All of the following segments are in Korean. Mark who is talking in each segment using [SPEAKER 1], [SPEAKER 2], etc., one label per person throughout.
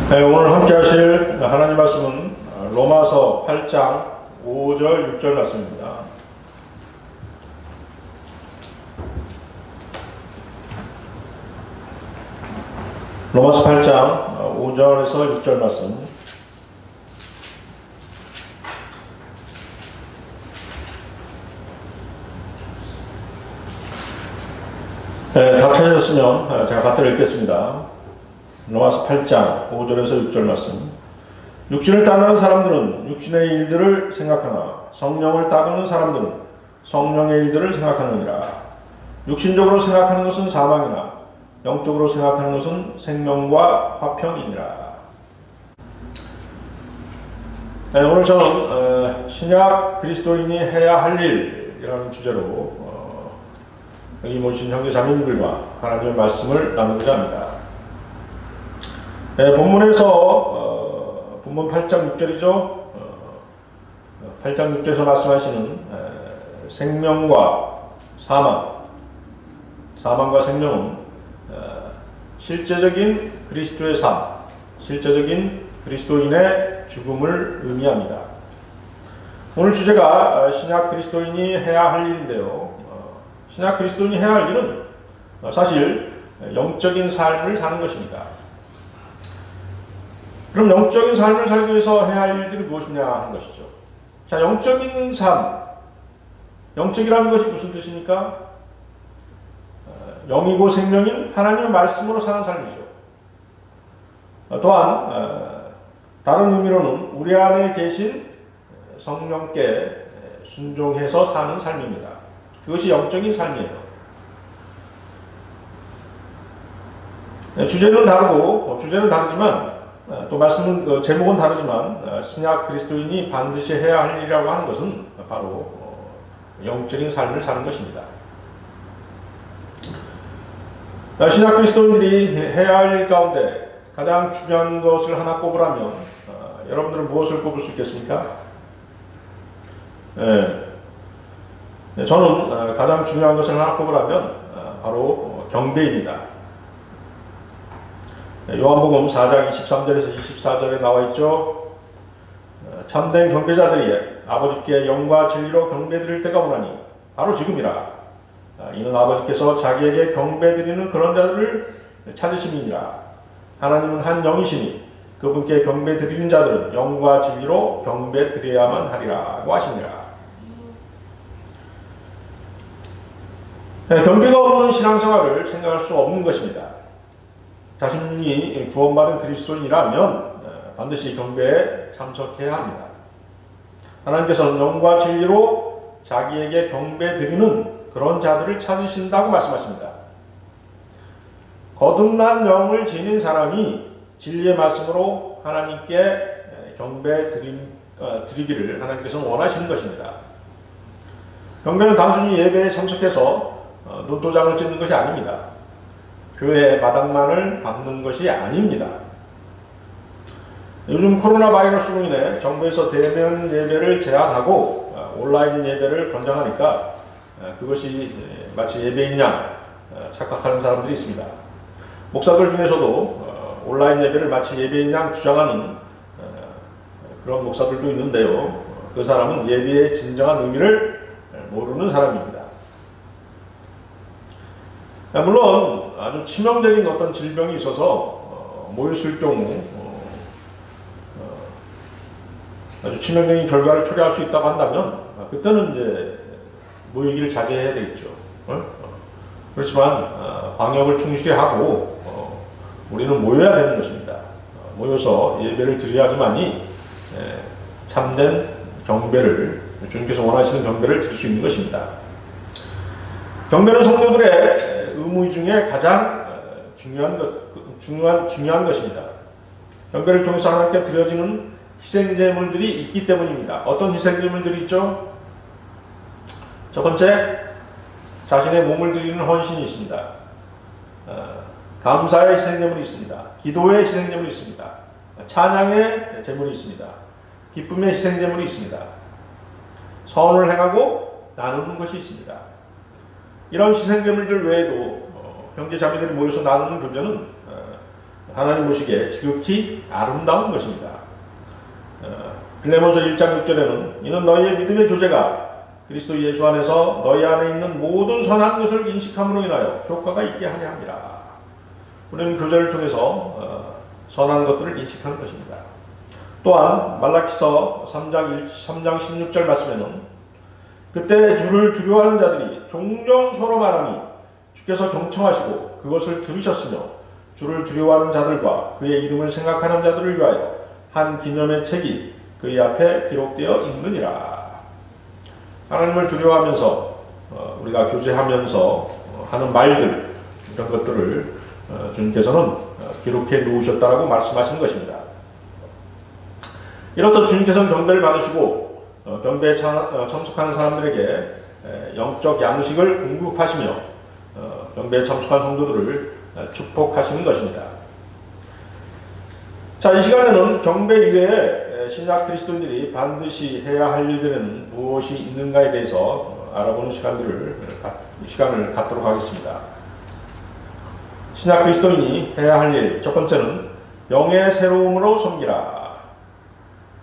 [SPEAKER 1] 네, 오늘 함께 하실 하나님 말씀은 로마서 8장 5절 6절 말씀입니다. 로마서 8장 5절에서 6절 말씀. 네, 다 찾으셨으면 제가 받들어 읽겠습니다. 로마서 8장 5절에서 6절 말씀. 육신을 따르는 사람들은 육신의 일들을 생각하나 성령을 따르는 사람들은 성령의 일들을 생각하느니라. 육신적으로 생각하는 것은 사망이나 영적으로 생각하는 것은 생명과 화평이니라. 네, 오늘 저는 신약 그리스도인이 해야 할 일이라는 주제로 여기 모신 형제 자매님들과 하나님의 말씀을 나누고자 합니다. 네, 본문에서 본문 8장 6절이죠. 8장 6절에서 말씀하시는 생명과 사망과 생명은 실제적인 그리스도의 삶, 실제적인 그리스도인의 죽음을 의미합니다. 오늘 주제가 신약 그리스도인이 해야 할 일인데요. 신약 그리스도인이 해야 할 일은 사실 영적인 삶을 사는 것입니다. 그럼 영적인 삶을 살기 위해서 해야 할 일들이 무엇이냐 하는 것이죠. 자, 영적인 삶. 영적이라는 것이 무슨 뜻입니까? 영이고 생명인 하나님의 말씀으로 사는 삶이죠. 또한 다른 의미로는 우리 안에 계신 성령께 순종해서 사는 삶입니다. 그것이 영적인 삶이에요. 주제는 다르지만 또 말씀은 제목은 다르지만 신약 그리스도인이 반드시 해야 할 일이라고 하는 것은 바로 영적인 삶을 사는 것입니다. 신약 그리스도인들이 해야 할 일 가운데 가장 중요한 것을 하나 꼽으라면 여러분들은 무엇을 꼽을 수 있겠습니까? 저는 가장 중요한 것을 하나 꼽으라면 바로 경배입니다. 요한복음 4장 23절에서 24절에 나와 있죠. 참된 경배자들이 아버지께 영과 진리로 경배드릴 때가 오나니 바로 지금이라. 이는 아버지께서 자기에게 경배드리는 그런 자들을 찾으심이니라. 하나님은 한 영이시니 그분께 경배드리는 자들은 영과 진리로 경배드려야만 하리라고 하시니라. 경배가 없는 신앙생활을 생각할 수 없는 것입니다. 자신이 구원받은 그리스도인이라면 반드시 경배에 참석해야 합니다. 하나님께서는 영과 진리로 자기에게 경배드리는 그런 자들을 찾으신다고 말씀하십니다. 거듭난 영을 지닌 사람이 진리의 말씀으로 하나님께 경배드리기를 하나님께서는 원하시는 것입니다. 경배는 단순히 예배에 참석해서 눈도장을 찍는 것이 아닙니다. 교회 마당만을 밟는 것이 아닙니다. 요즘 코로나 바이러스로 인해 정부에서 대면 예배를 제한하고 온라인 예배를 권장하니까 그것이 마치 예배인 양 착각하는 사람들이 있습니다. 목사들 중에서도 온라인 예배를 마치 예배인 양 주장하는 그런 목사들도 있는데요. 그 사람은 예배의 진정한 의미를 모르는 사람입니다. 물론 아주 치명적인 어떤 질병이 있어서 모였을 경우 아주 치명적인 결과를 초래할 수 있다고 한다면 그때는 이제 모이기를 자제해야 되겠죠. 그렇지만 방역을 충실히 하고 우리는 모여야 되는 것입니다. 모여서 예배를 드려야 하지만이 참된 경배를 주님께서 원하시는 경배를 드릴 수 있는 것입니다. 경배는 성도들의 의무 중에 가장 중요한 것입니다. 경배를 통해서 하나님께 드려지는 희생제물들이 있기 때문입니다. 어떤 희생제물들이 있죠? 첫 번째, 자신의 몸을 드리는 헌신이 있습니다. 감사의 희생제물이 있습니다. 기도의 희생제물이 있습니다. 찬양의 제물이 있습니다. 기쁨의 희생제물이 있습니다. 선을 행하고 나누는 것이 있습니다. 이런 희생제물들 외에도 형제 자매들이 모여서 나누는 교제는 하나님 보시기에 지극히 아름다운 것입니다. 빌레몬서 1장 6절에는 이는 너희의 믿음의 교제가 그리스도 예수 안에서 너희 안에 있는 모든 선한 것을 인식함으로 인하여 효과가 있게 하려 함이라. 우리는 교제를 통해서 선한 것들을 인식하는 것입니다. 또한 말라기서 3장 16절 말씀에는 그때 주를 두려워하는 자들이 종종 서로 말하니 주께서 경청하시고 그것을 들으셨으며 주를 두려워하는 자들과 그의 이름을 생각하는 자들을 위하여 한 기념의 책이 그의 앞에 기록되어 있느니라. 하나님을 두려워하면서 우리가 교제하면서 하는 말들, 이런 것들을 주님께서는 기록해 놓으셨다라고 말씀하시는 것입니다. 이렇듯 주님께서는 경배를 받으시고 경배에 참석하는 사람들에게 영적 양식을 공급하시며 경배에 참석한 성도들을 축복하시는 것입니다. 자, 이 시간에는 경배 이외에 신약 그리스도인들이 반드시 해야 할 일들은 무엇이 있는가에 대해서 알아보는 시간을 갖도록 하겠습니다. 신약 그리스도인이 해야 할 일, 첫 번째는 영의 새로움으로 섬기라.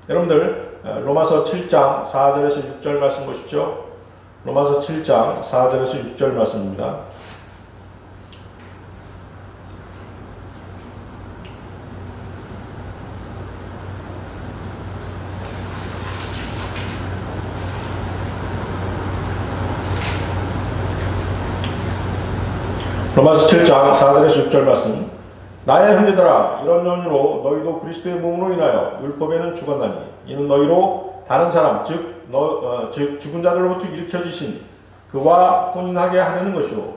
[SPEAKER 1] 여러분들 로마서 7장 4절에서 6절 말씀 보십시오. 로마서 7장 4절에서 6절 말씀입니다. 로마서 7장 4절에서 6절 말씀. 나의 형제들아, 이런 연유로 너희도 그리스도의 몸으로 인하여 율법에는 죽었나니 이는 너희로 다른 사람 즉 죽은 자들로부터 일으켜지신 그와 혼인하게 하려는 것이요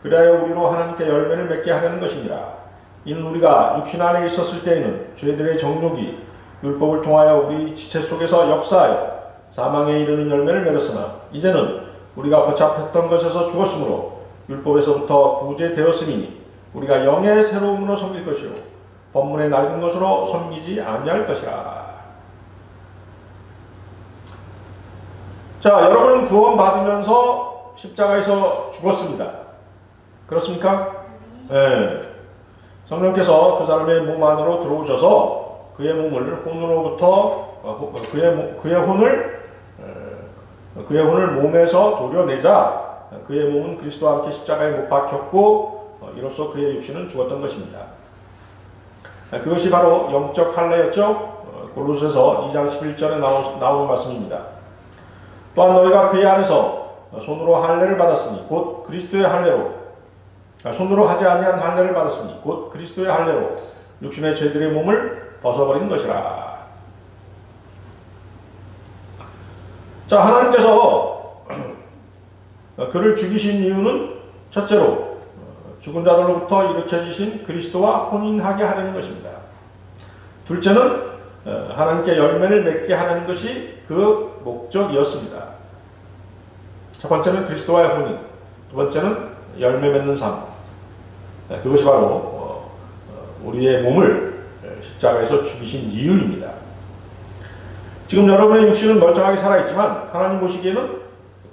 [SPEAKER 1] 그리하여 우리로 하나님께 열매를 맺게 하려는 것이니라. 이는 우리가 육신 안에 있었을 때에는 죄들의 정욕이 율법을 통하여 우리 지체 속에서 역사하여 사망에 이르는 열매를 맺었으나 이제는 우리가 붙잡혔던 것에서 죽었으므로 율법에서부터 구제되었으니 우리가 영의 새로움으로 섬길 것이요 법문의 낡은 것으로 섬기지 아니할 것이라. 자, 여러분은 구원받으면서 십자가에서 죽었습니다. 그렇습니까? 네. 성령께서 그 사람의 몸 안으로 들어오셔서 그의 몸을 혼으로부터 그의 혼을 몸에서 도려내자 그의 몸은 그리스도와 함께 십자가에 못 박혔고 이로써 그의 육신은 죽었던 것입니다. 그것이 바로 영적 할례였죠. 골로새서 2장 11절에 나오는 말씀입니다. 또한 너희가 그의 안에서 손으로 할례를 받았으니 곧 그리스도의 할례로 손으로 하지 아니한 할례를 받았으니 곧 그리스도의 할례로 육신의 죄들의 몸을 벗어버린 것이라. 자, 하나님께서 그를 죽이신 이유는 첫째로 죽은 자들로부터 일으켜지신 그리스도와 혼인하게 하려는 것입니다. 둘째는 하나님께 열매를 맺게 하는 것이 그 목적이었습니다. 첫 번째는 그리스도와의 혼인, 두 번째는 열매 맺는 삶. 그것이 바로 우리의 몸을 십자가에서 죽이신 이유입니다. 지금 여러분의 육신은 멀쩡하게 살아있지만 하나님 보시기에는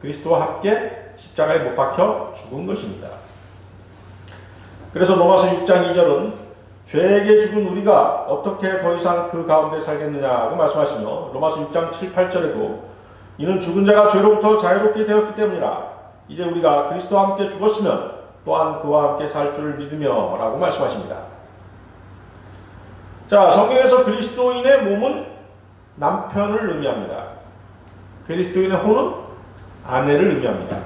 [SPEAKER 1] 그리스도와 함께 십자가에 못 박혀 죽은 것입니다. 그래서 로마서 6장 2절은 죄에게 죽은 우리가 어떻게 더 이상 그 가운데 살겠느냐고 말씀하시며 로마서 6장 7, 8절에도 이는 죽은 자가 죄로부터 자유롭게 되었기 때문이라 이제 우리가 그리스도와 함께 죽었으면 또한 그와 함께 살 줄을 믿으며 라고 말씀하십니다. 자, 성경에서 그리스도인의 몸은 남편을 의미합니다. 그리스도인의 혼은 아내를 의미합니다.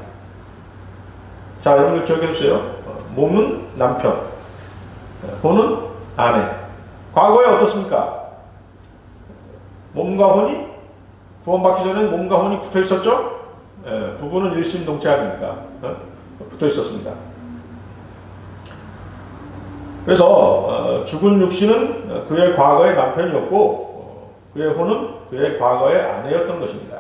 [SPEAKER 1] 자, 여러분들 기억해 주세요. 몸은 남편, 혼은 아내. 과거에 어떻습니까? 몸과 혼이 구원받기 전에는 몸과 혼이 붙어 있었죠? 부부는 일심동체 아닙니까? 붙어 있었습니다. 그래서 죽은 육신은 그의 과거의 남편이었고 그의 혼은 그의 과거의 아내였던 것입니다.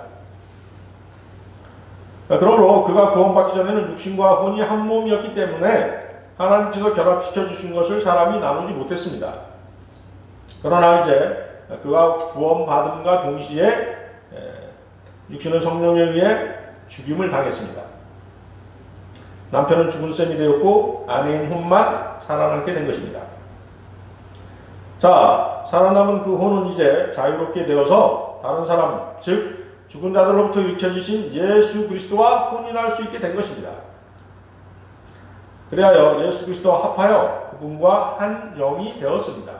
[SPEAKER 1] 그러므로 그가 구원받기 전에는 육신과 혼이 한 몸이었기 때문에 하나님께서 결합시켜 주신 것을 사람이 나누지 못했습니다. 그러나 이제 그가 구원받음과 동시에 육신은 성령에 의해 죽임을 당했습니다. 남편은 죽은 셈이 되었고 아내인 혼만 살아남게 된 것입니다. 자, 살아남은 그 혼은 이제 자유롭게 되어서 다른 사람, 즉 죽은 자들로부터 일으켜지신 예수 그리스도와 혼인할 수 있게 된 것입니다. 그리하여 예수 그리스도와 합하여 그분과 한 영이 되었습니다.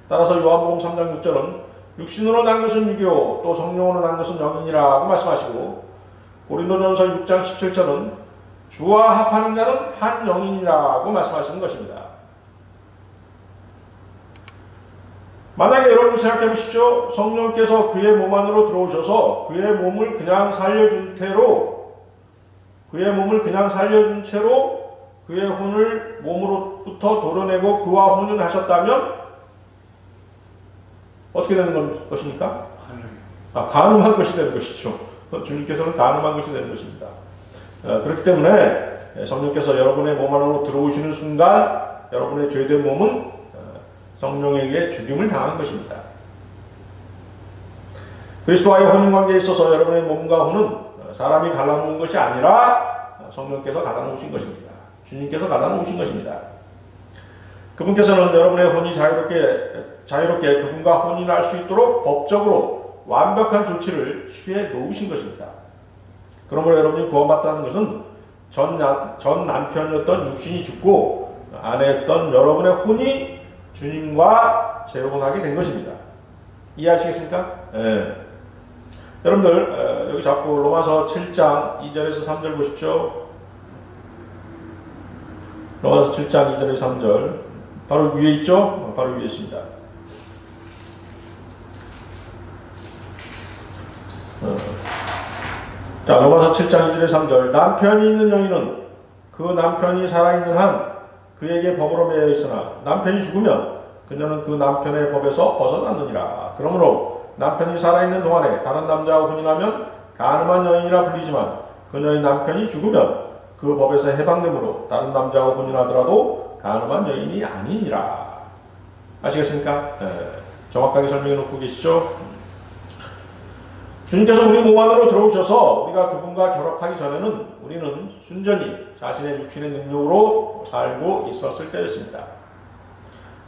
[SPEAKER 1] 따라서 요한복음 3장 6절은 육신으로 난 것은 육이요 또 성령으로 난 것은 영이니라고 말씀하시고, 고린도전서 6장 17절은 주와 합하는 자는 한 영이니라고 말씀하시는 것입니다. 만약에 여러분 생각해 보십시오. 성령께서 그의 몸 안으로 들어오셔서 그의 몸을 그냥 살려준 채로 그의 혼을 몸으로부터 도려내고 그와 혼인하셨다면 어떻게 되는 것입니까? 가늠한 것이 되는 것이죠. 주님께서는 가늠한 것이 되는 것입니다. 그렇기 때문에 성령께서 여러분의 몸 안으로 들어오시는 순간 여러분의 죄된 몸은 성령에게 죽임을 당한 것입니다. 그리스도와의 혼인관계에 있어서 여러분의 몸과 혼은 사람이 갈라놓은 것이 아니라 성령께서 갈라놓으신 것입니다. 주님께서 갈라놓으신 것입니다. 그분께서는 여러분의 혼이 자유롭게 그분과 혼인할 수 있도록 법적으로 완벽한 조치를 취해 놓으신 것입니다. 그러므로 여러분이 구원받다는 것은 전 남편이었던 육신이 죽고 아내였던 여러분의 혼이 주님과 재혼하게 된 것입니다. 이해하시겠습니까? 네. 여러분들 여기 자꾸 로마서 7장 2절에서 3절 보십시오. 로마서 7장 2절에서 3절 바로 위에 있죠? 바로 위에 있습니다. 자, 로마서 7장 2절에서 3절 남편이 있는 여인은 그 남편이 살아있는 한 그에게 법으로 매여 있으나 남편이 죽으면 그녀는 그 남편의 법에서 벗어났느니라. 그러므로 남편이 살아있는 동안에 다른 남자와 혼인하면 간음한 여인이라 불리지만 그녀의 남편이 죽으면 그 법에서 해방되므로 다른 남자와 혼인하더라도 간음한 여인이 아니니라. 아시겠습니까? 네. 정확하게 설명해 놓고 계시죠? 주님께서 우리 몸 안으로 들어오셔서 우리가 그분과 결합하기 전에는 우리는 순전히 자신의 육신의 능력으로 살고 있었을 때였습니다.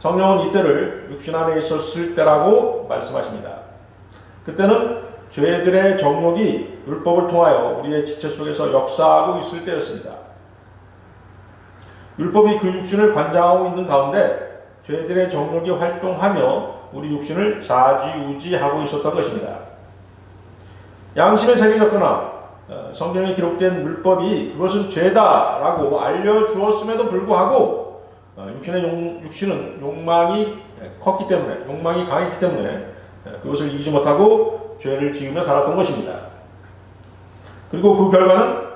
[SPEAKER 1] 성령은 이때를 육신 안에 있었을 때라고 말씀하십니다. 그때는 죄들의 정욕이 율법을 통하여 우리의 지체 속에서 역사하고 있을 때였습니다. 율법이 그 육신을 관장하고 있는 가운데 죄들의 정욕이 활동하며 우리 육신을 좌지우지하고 있었던 것입니다. 양심에 새겨졌거나 성경에 기록된 율법이 그것은 죄다라고 알려주었음에도 불구하고 육신은 욕망이 컸기 때문에, 욕망이 강했기 때문에 그것을 이기지 못하고 죄를 지으며 살았던 것입니다. 그리고 그 결과는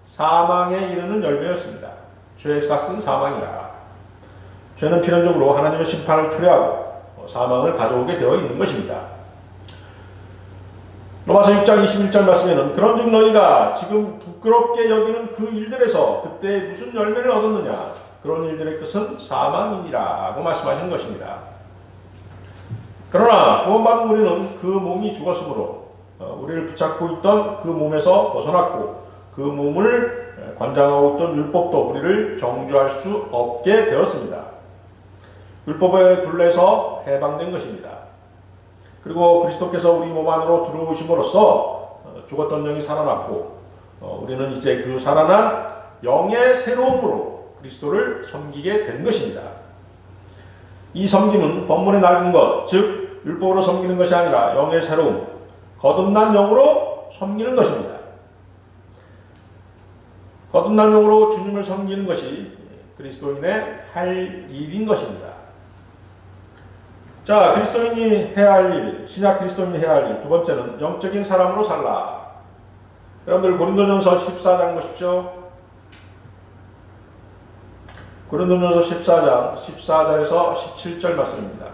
[SPEAKER 1] 사망에 이르는 열매였습니다. 죄의 싹은 사망이라. 죄는 필연적으로 하나님의 심판을 초래하고 사망을 가져오게 되어 있는 것입니다. 로마서 6장 21절 말씀에는 그런즉 너희가 지금 부끄럽게 여기는 그 일들에서 그때 무슨 열매를 얻었느냐, 그런 일들의 끝은 사망이니라고 말씀하시는 것입니다. 그러나 구원받은 우리는 그 몸이 죽었으므로 우리를 붙잡고 있던 그 몸에서 벗어났고 그 몸을 관장하고 있던 율법도 우리를 정죄할 수 없게 되었습니다. 율법의 굴레에서 해방된 것입니다. 그리고 그리스도께서 우리 몸 안으로 들어오심으로써 죽었던 영이 살아났고 우리는 이제 그 살아난 영의 새로움으로 그리스도를 섬기게 된 것입니다. 이 섬김은 법문의 낡은 것, 즉 율법으로 섬기는 것이 아니라 영의 새로움, 거듭난 영으로 섬기는 것입니다. 거듭난 영으로 주님을 섬기는 것이 그리스도인의 할 일인 것입니다. 자, 그리스도인이 해야 할 일, 신약 그리스도인이 해야 할 일, 두 번째는 영적인 사람으로 살라. 여러분들 고린도전서 14장 보십시오. 고린도전서 14장 14절에서 17절 말씀입니다.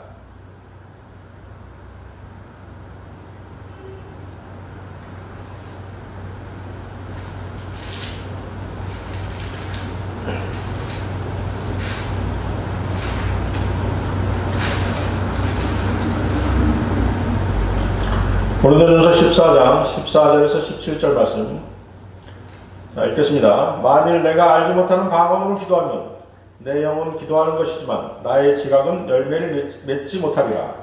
[SPEAKER 1] 고린도전서 14장 14절에서 17절 말씀. 자, 읽겠습니다. 만일 내가 알지 못하는 방언으로 기도하면 내 영은 기도하는 것이지만 나의 지각은 열매를 맺지 못하리라.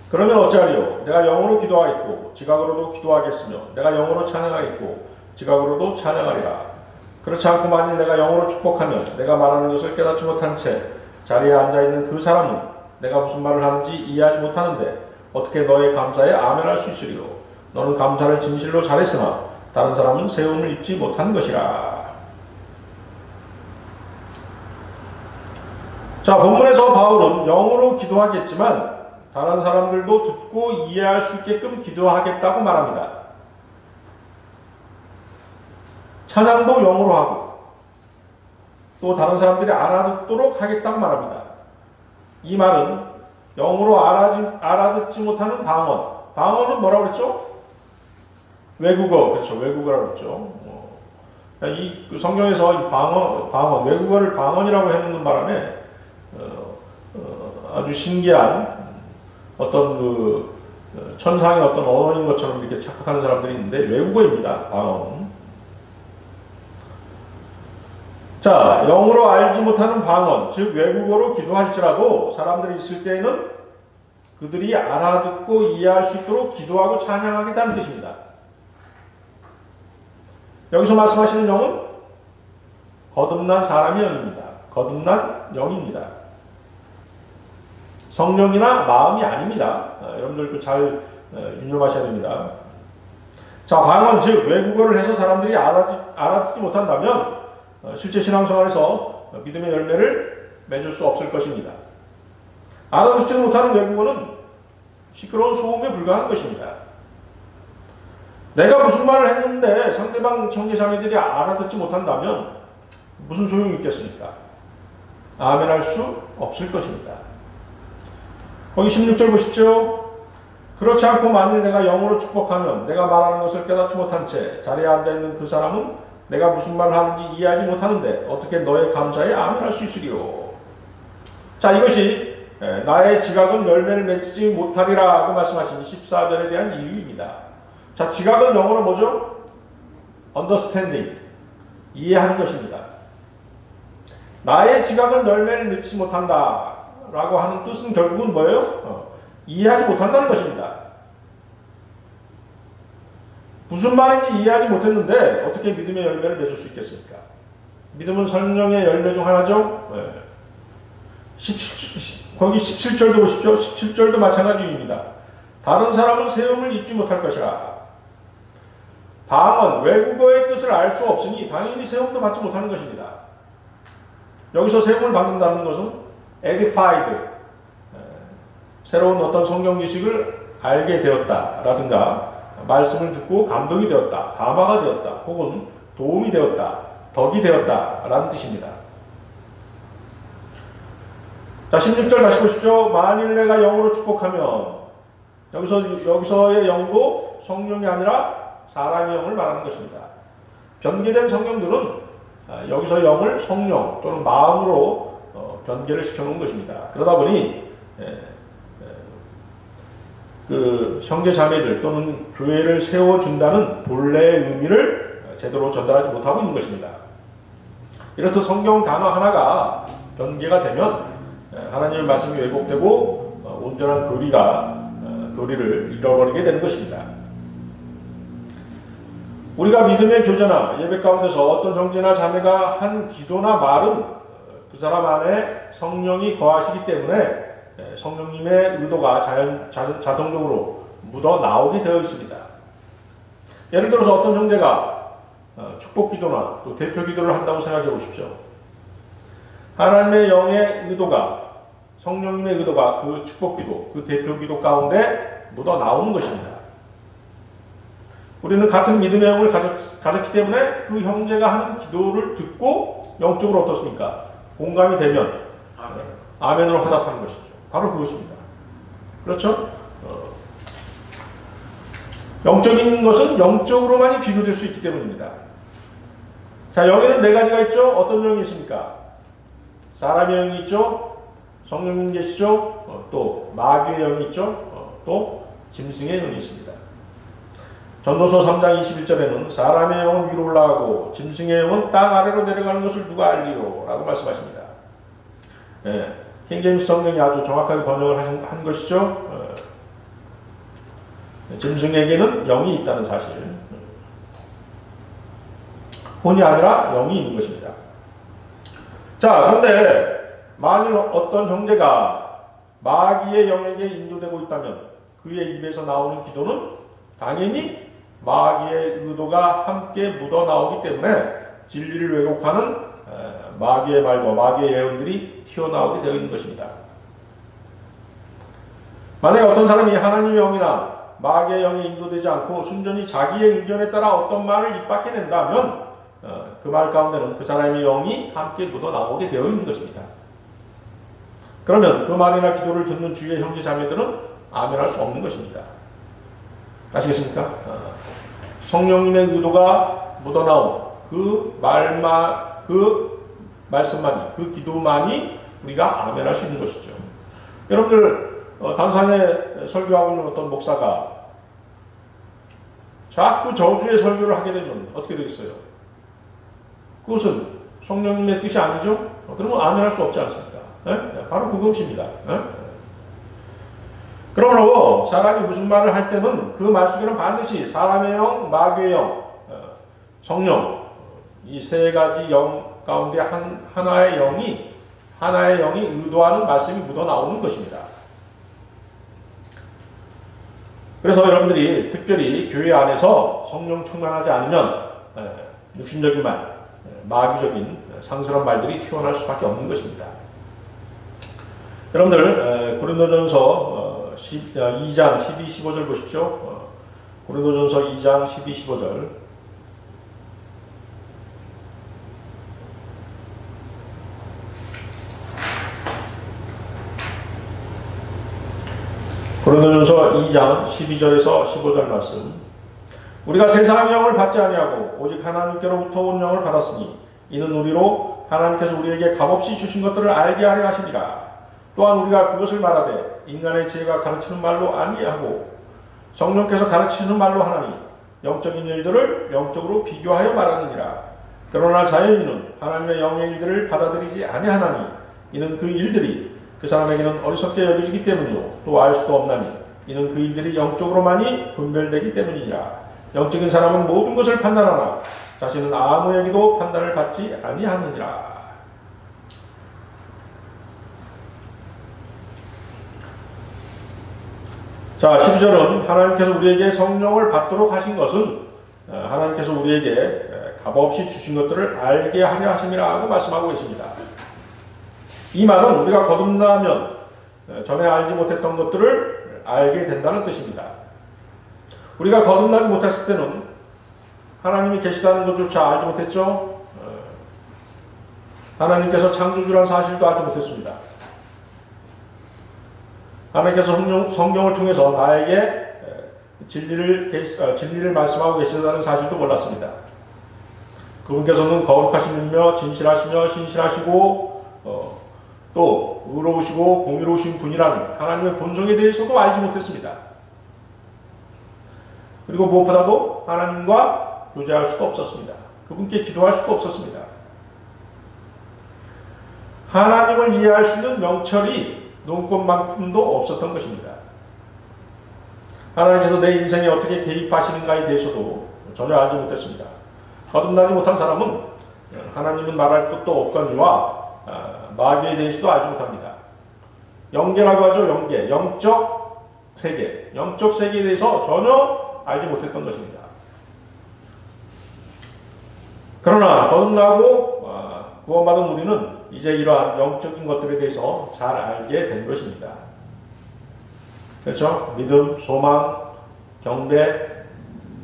[SPEAKER 1] 그러면 어찌하리요? 내가 영으로 기도하겠고 지각으로도 기도하겠으며 내가 영으로 찬양하겠고 지각으로도 찬양하리라. 그렇지 않고 만일 내가 영으로 축복하면 내가 말하는 것을 깨닫지 못한 채 자리에 앉아있는 그 사람은 내가 무슨 말을 하는지 이해하지 못하는데 어떻게 너의 감사에 아멘할 수 있으리요? 너는 감사를 진실로 잘했으나 다른 사람은 세움을 입지 못한 것이라. 자, 본문에서 바울은 영으로 기도하겠지만 다른 사람들도 듣고 이해할 수 있게끔 기도하겠다고 말합니다. 찬양도 영으로 하고 또 다른 사람들이 알아듣도록 하겠다고 말합니다. 이 말은 영으로 알아듣지 못하는 방언. 방언은 뭐라고 그랬죠? 외국어. 그렇죠. 외국어라고 그랬죠. 이 성경에서 이 방언, 외국어를 방언이라고 해놓는 바람에 아주 신기한 어떤 천상의 어떤 언어인 것처럼 이렇게 착각하는 사람들이 있는데 외국어입니다. 방언. 자, 영으로 알지 못하는 방언, 즉 외국어로 기도할지라도 사람들이 있을 때에는 그들이 알아듣고 이해할 수 있도록 기도하고 찬양하겠다는 뜻입니다. 여기서 말씀하시는 영은 거듭난 사람의 영입니다. 거듭난 영입니다. 성령이나 마음이 아닙니다. 여러분들도 잘 유념하셔야 됩니다. 자, 방언, 즉 외국어를 해서 사람들이 알아듣지 못한다면 실제 신앙생활에서 믿음의 열매를 맺을 수 없을 것입니다. 알아듣지 못하는 외국어는 시끄러운 소음에 불과한 것입니다. 내가 무슨 말을 했는데 상대방 형제자매들이 알아듣지 못한다면 무슨 소용이 있겠습니까? 아멘할 수 없을 것입니다. 거기 16절 보십시오. 그렇지 않고 만일 내가 영으로 축복하면 내가 말하는 것을 깨닫지 못한 채 자리에 앉아있는 그 사람은 내가 무슨 말을 하는지 이해하지 못하는데 어떻게 너의 감사에 아멘할 수 있으리요. 자, 이것이 나의 지각은 열매를 맺지 못하리라고 말씀하신 14절에 대한 이유입니다. 자, 지각은 영어로 뭐죠? understanding, 이해하는 것입니다. 나의 지각은 열매를 맺지 못한다 라고 하는 뜻은 결국은 뭐예요? 이해하지 못한다는 것입니다. 무슨 말인지 이해하지 못했는데 어떻게 믿음의 열매를 맺을 수 있겠습니까? 믿음은 성령의 열매 중 하나죠? 거기 17절도 보십시오. 17절도 마찬가지입니다. 다른 사람은 세움을 잊지 못할 것이라. 방언, 외국어의 뜻을 알 수 없으니 당연히 세움도 받지 못하는 것입니다. 여기서 세움을 받는다는 것은 edified, 새로운 어떤 성경 지식을 알게 되었다라든가 말씀을 듣고 감동이 되었다, 감화가 되었다, 혹은 도움이 되었다, 덕이 되었다라는 뜻입니다. 자, 16절 다시 보십시오. 만일 내가 영으로 축복하면, 여기서의 영도 성령이 아니라 사람의 영을 말하는 것입니다. 변개된 성경들은 여기서 영을 성령 또는 마음으로 변개를 시켜놓은 것입니다. 그러다 보니 그 형제 자매들 또는 교회를 세워준다는 본래의 의미를 제대로 전달하지 못하고 있는 것입니다. 이렇듯 성경 단어 하나가 변개가 되면 하나님의 말씀이 왜곡되고 온전한 교리를 잃어버리게 되는 것입니다. 우리가 믿음의 교제나 예배 가운데서 어떤 형제나 자매가 한 기도나 말은 그 사람 안에 성령이 거하시기 때문에 성령님의 의도가 자동적으로 묻어 나오게 되어 있습니다. 예를 들어서 어떤 형제가 축복 기도나 또 대표 기도를 한다고 생각해 보십시오. 하나님의 영의 의도가, 성령님의 의도가 그 축복 기도, 그 대표 기도 가운데 묻어 나오는 것입니다. 우리는 같은 믿음의 영을 가졌기 때문에 그 형제가 하는 기도를 듣고 영적으로 어떻습니까? 공감이 되면 아멘으로 화답하는 것이죠. 바로 그것입니다. 그렇죠? 영적인 것은 영적으로만이 비교될 수 있기 때문입니다. 자, 여기는 네 가지가 있죠. 어떤 영이 있습니까? 사람의 영이 있죠. 성령님 계시죠. 또 마귀의 영이 있죠. 또 짐승의 영이 있습니다. 전도서 3장 21절에는 사람의 영은 위로 올라가고 짐승의 영은 땅 아래로 내려가는 것을 누가 알리요? 라고 말씀하십니다. 예, 킹제임스 성경이 아주 정확하게 번역을 한 것이죠. 짐승에게는 영이 있다는 사실. 혼이 아니라 영이 있는 것입니다. 자, 그런데 만일 어떤 형제가 마귀의 영에게 인도되고 있다면 그의 입에서 나오는 기도는 당연히 마귀의 의도가 함께 묻어나오기 때문에 진리를 왜곡하는 마귀의 말과 마귀의 예언들이 튀어나오게 되어 있는 것입니다. 만약에 어떤 사람이 하나님의 영이나 마귀의 영에 인도되지 않고 순전히 자기의 의견에 따라 어떤 말을 입 밖에 낸다면 그 말 가운데는 그 사람의 영이 함께 묻어나오게 되어 있는 것입니다. 그러면 그 말이나 기도를 듣는 주위의 형제 자매들은 아멘할 수 없는 것입니다. 아시겠습니까? 성령님의 의도가 묻어나온 그 말씀만이, 그 기도만이 우리가 아멘할 수 있는 것이죠. 여러분들 단산에 설교하고 있는 어떤 목사가 자꾸 저주의 설교를 하게 되면 어떻게 되겠어요? 그것은 성령님의 뜻이 아니죠? 그러면 아멘할 수 없지 않습니까? 바로 그것입니다. 그러므로 사람이 무슨 말을 할 때는 그 말 속에는 반드시 사람의 영, 마귀의 영, 성령, 이 세 가지 영 가운데 하나의 영이 의도하는 말씀이 묻어나오는 것입니다. 그래서 여러분들이 특별히 교회 안에서 성령 충만하지 않으면 육신적인 말, 마귀적인 상스러운 말들이 튀어나올 수밖에 없는 것입니다. 여러분들 고린도전서 2장 12, 15절 보십시오. 고린도전서 2장 12, 15절. 고린도전서 2장 12절에서 15절 말씀. 우리가 세상의 영을 받지 아니하고 오직 하나님께로부터 온 영을 받았으니 이는 우리로 하나님께서 우리에게 값없이 주신 것들을 알게 하려 하심이라. 또한 우리가 그것을 말하되 인간의 지혜가 가르치는 말로 아니하고 성령께서 가르치는 말로 하나니 영적인 일들을 영적으로 비교하여 말하느니라. 그러나 자연인은 하나님의 영의 일들을 받아들이지 아니하나니 이는 그 일들이 그 사람에게는 어리석게 여겨지기 때문이요 또 알 수도 없나니 이는 그 일들이 영적으로만이 분별되기 때문이니라. 영적인 사람은 모든 것을 판단하나 자신은 아무에게도 판단을 받지 아니하느니라. 자, 12절은 하나님께서 우리에게 성령을 받도록 하신 것은 하나님께서 우리에게 값없이 주신 것들을 알게 하려 하심이라 하고 말씀하고 계십니다. 이 말은 우리가 거듭나면 전에 알지 못했던 것들을 알게 된다는 뜻입니다. 우리가 거듭나지 못했을 때는 하나님이 계시다는 것조차 알지 못했죠. 하나님께서 창조주라는 사실도 알지 못했습니다. 하나님께서 성경을 통해서 나에게 진리를 말씀하고 계시다는 사실도 몰랐습니다. 그분께서는 거룩하신 분이며 진실하시며 신실하시고 또 의로우시고 공의로우신 분이라는 하나님의 본성에 대해서도 알지 못했습니다. 그리고 무엇보다도 하나님과 교제할 수도 없었습니다. 그분께 기도할 수도 없었습니다. 하나님을 이해할 수 있는 명철이 눈꽃만큼도 없었던 것입니다. 하나님께서 내 인생에 어떻게 개입하시는가에 대해서도 전혀 알지 못했습니다. 거듭나지 못한 사람은 하나님은 말할 것도 없거니와 마귀에 대해서도 알지 못합니다. 영계라고 하죠. 영계, 영적 세계, 영적 세계에 대해서 전혀 알지 못했던 것입니다. 그러나 거듭나고 구원받은 우리는 이제 이러한 영적인 것들에 대해서 잘 알게 된 것입니다. 그렇죠? 믿음, 소망, 경배,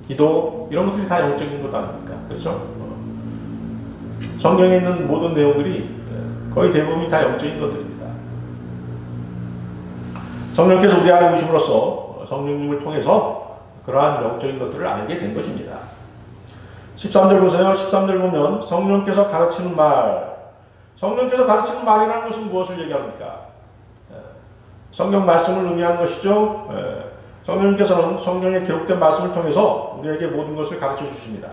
[SPEAKER 1] 기도 이런 것들이 다 영적인 것 아닙니까? 그렇죠? 성경에 있는 모든 내용들이 거의 대부분이 다 영적인 것들입니다. 성령께서 우리 안에 오심으로써 성령님을 통해서 그러한 영적인 것들을 알게 된 것입니다. 13절 보세요. 13절 보면 성령께서 가르치는 말. 성령께서 가르치는 말이라는 것은 무엇을 얘기합니까? 성경 말씀을 의미하는 것이죠. 성령님께서는 성경에 기록된 말씀을 통해서 우리에게 모든 것을 가르쳐 주십니다.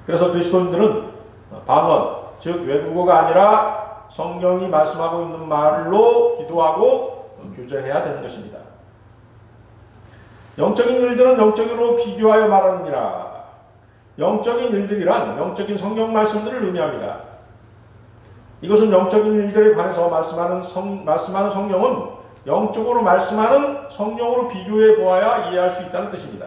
[SPEAKER 1] 그래서 그리스도인들은 방언, 즉 외국어가 아니라 성경이 말씀하고 있는 말로 기도하고 교제해야 되는 것입니다. 영적인 일들은 영적으로 비교하여 말하느니라. 영적인 일들이란 영적인 성경 말씀들을 의미합니다. 이것은 영적인 일들에 관해서 말씀하는 성경은 영적으로 말씀하는 성경으로 비교해 보아야 이해할 수 있다는 뜻입니다.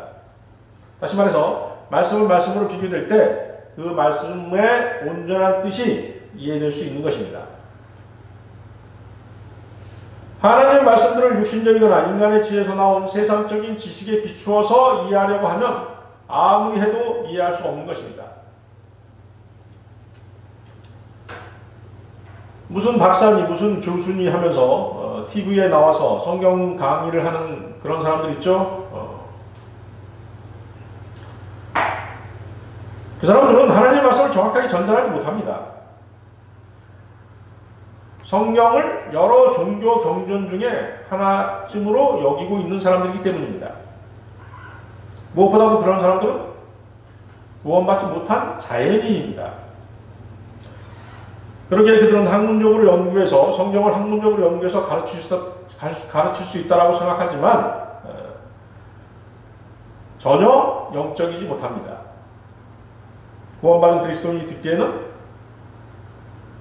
[SPEAKER 1] 다시 말해서 말씀은 말씀으로 비교될 때 그 말씀의 온전한 뜻이 이해될 수 있는 것입니다. 하나님의 말씀들을 육신적이거나 인간의 지혜에서 나온 세상적인 지식에 비추어서 이해하려고 하면 아무리 해도 이해할 수 없는 것입니다. 무슨 박사니 무슨 교수니 하면서 TV에 나와서 성경 강의를 하는 그런 사람들 있죠? 그 사람들은 하나님의 말씀을 정확하게 전달하지 못합니다. 성경을 여러 종교 경전 중에 하나쯤으로 여기고 있는 사람들이기 때문입니다. 무엇보다도 그런 사람들은 구원받지 못한 자연인입니다. 그러기에 그들은 학문적으로 연구해서 성경을 학문적으로 연구해서 가르칠 수 있다고 생각하지만 전혀 영적이지 못합니다. 구원받은 그리스도인이 듣기에는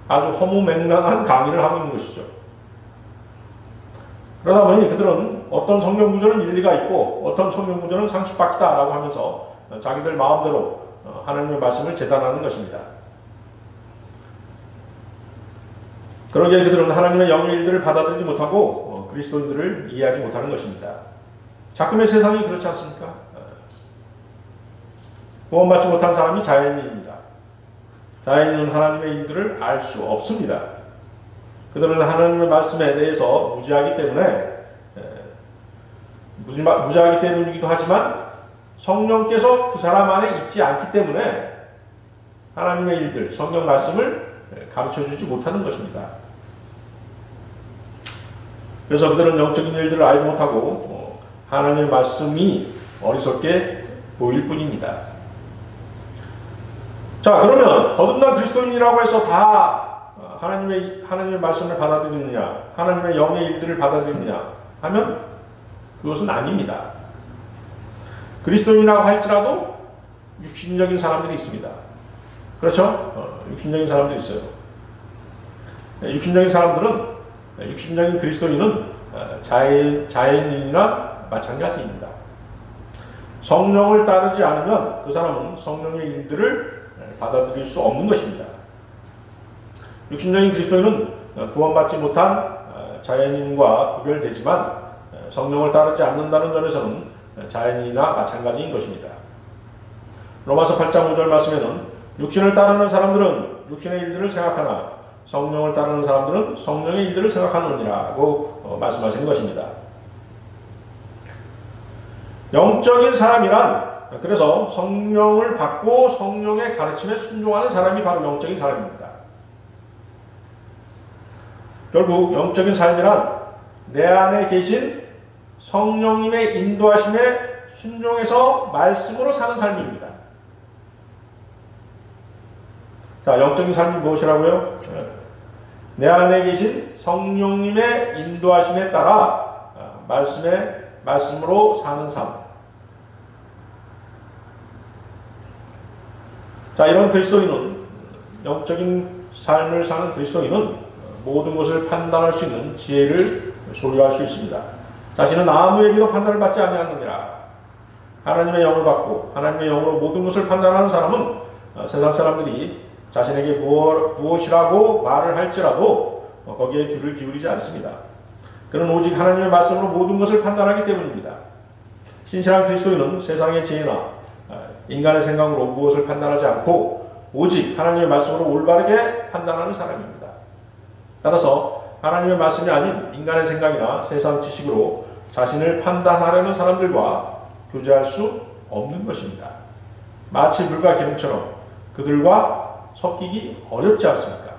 [SPEAKER 1] 아주 허무맹랑한 강의를 하고 있는 것이죠. 그러다 보니 그들은 어떤 성경 구절은 일리가 있고 어떤 성경 구절은 상식밖이다라고 하면서 자기들 마음대로 하나님의 말씀을 재단하는 것입니다. 그러기에 그들은 하나님의 영의 일들을 받아들이지 못하고 그리스도인들을 이해하지 못하는 것입니다. 자꾸의 세상이 그렇지 않습니까? 구원받지 못한 사람이 자연인입니다. 자연인은 하나님의 일들을 알 수 없습니다. 그들은 하나님의 말씀에 대해서 무지하기 때문에 무지하기 때문이기도 하지만 성령께서 그 사람 안에 있지 않기 때문에 하나님의 일들, 성경 말씀을 가르쳐주지 못하는 것입니다. 그래서 그들은 영적인 일들을 알지 못하고 하나님의 말씀이 어리석게 보일 뿐입니다. 자, 그러면 거듭난 그리스도인이라고 해서 다 하나님의 말씀을 받아들이느냐, 하나님의 영의 일들을 받아들이느냐 하면 그것은 아닙니다. 그리스도인이라고 할지라도 육신적인 사람들이 있습니다. 그렇죠? 육신적인 사람들이 있어요. 육신적인 사람들은, 육신적인 그리스도인은 자연인이나 마찬가지입니다. 성령을 따르지 않으면 그 사람은 성령의 일들을 받아들일 수 없는 것입니다. 육신적인 그리스도인은 구원받지 못한 자연인과 구별되지만 성령을 따르지 않는다는 점에서는 자연인이나 마찬가지인 것입니다. 로마서 8장 5절 말씀에는 육신을 따르는 사람들은 육신의 일들을 생각하나 성령을 따르는 사람들은 성령의 일들을 생각하느니라고 말씀하시는 것입니다. 영적인 사람이란 그래서 성령을 받고 성령의 가르침에 순종하는 사람이 바로 영적인 사람입니다. 결국 영적인 삶이란 내 안에 계신 성령님의 인도하심에 순종해서 말씀으로 사는 삶입니다. 자, 영적인 삶이 무엇이라고요? 내 안에 계신 성령님의 인도하심에 따라 말씀으로 사는 삶. 자, 이런 그리스도인은, 영적인 삶을 사는 그리스도인은 모든 것을 판단할 수 있는 지혜를 소유할 수 있습니다. 자신은 아무에게도 판단을 받지 아니하느니라. 하나님의 영을 받고 하나님의 영으로 모든 것을 판단하는 사람은 세상 사람들이 자신에게 무엇이라고 말을 할지라도 거기에 귀를 기울이지 않습니다. 그는 오직 하나님의 말씀으로 모든 것을 판단하기 때문입니다. 신실한 그리스도인은 세상의 지혜나 인간의 생각으로 무엇을 판단하지 않고 오직 하나님의 말씀으로 올바르게 판단하는 사람입니다. 따라서 하나님의 말씀이 아닌 인간의 생각이나 세상 지식으로 자신을 판단하려는 사람들과 교제할 수 없는 것입니다. 마치 물과 기름처럼 그들과 섞이기 어렵지 않습니까?